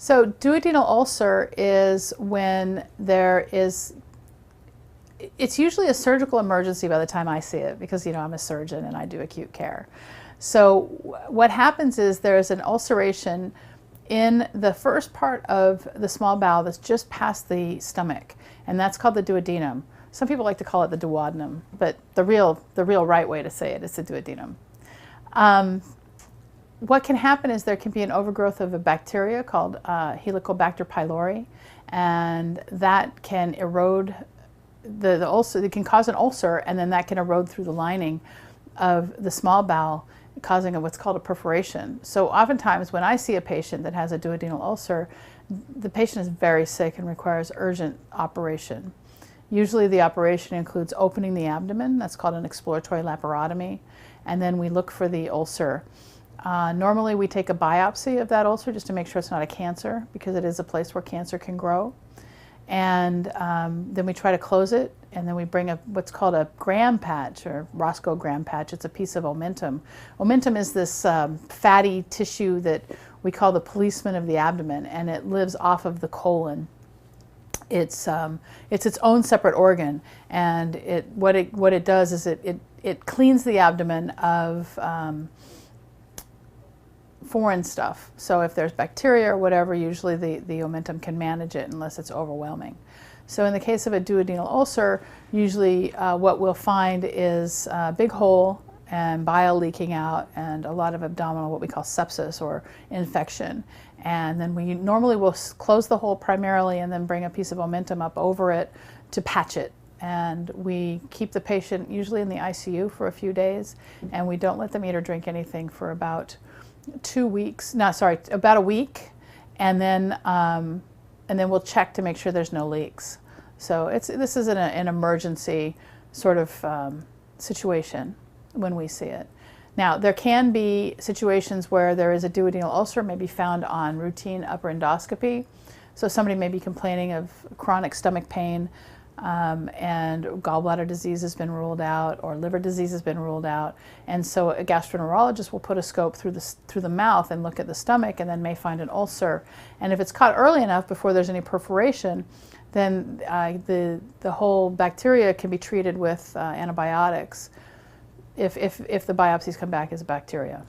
So duodenal ulcer is when there is, it's usually a surgical emergency by the time I see it, because, you know, I'm a surgeon and I do acute care. So what happens is there's an ulceration in the first part of the small bowel that's just past the stomach, and that's called the duodenum. Some people like to call it the duodenum, but the real right way to say it is the duodenum. What can happen is there can be an overgrowth of a bacteria called Helicobacter pylori, and that can erode the ulcer. It can cause an ulcer, and then that can erode through the lining of the small bowel, causing what's called a perforation. So oftentimes when I see a patient that has a duodenal ulcer, the patient is very sick and requires urgent operation. Usually the operation includes opening the abdomen, that's called an exploratory laparotomy, and then we look for the ulcer. Normally we take a biopsy of that ulcer just to make sure it's not a cancer, because it is a place where cancer can grow. And then we try to close it, and then we bring what's called a Graham patch, or Roscoe Graham patch. It's a piece of omentum. Omentum is this fatty tissue that we call the policeman of the abdomen, and it lives off of the colon. It's its own separate organ, and what it does is it cleans the abdomen of foreign stuff. So if there's bacteria or whatever, usually the omentum can manage it unless it's overwhelming. So in the case of a duodenal ulcer, usually what we'll find is a big hole and bile leaking out, and a lot of abdominal, what we call sepsis or infection. And then we normally will close the hole primarily and then bring a piece of omentum up over it to patch it. And we keep the patient usually in the ICU for a few days, and we don't let them eat or drink anything for about 2 weeks, about a week, and then we'll check to make sure there's no leaks. So this is an emergency sort of situation when we see it. Now, there can be situations where there is a duodenal ulcer, may be found on routine upper endoscopy. So somebody may be complaining of chronic stomach pain, and gallbladder disease has been ruled out, or liver disease has been ruled out, and so a gastroenterologist will put a scope through the mouth and look at the stomach, and then may find an ulcer. And if it's caught early enough before there's any perforation, then the whole bacteria can be treated with antibiotics if the biopsies come back as bacteria.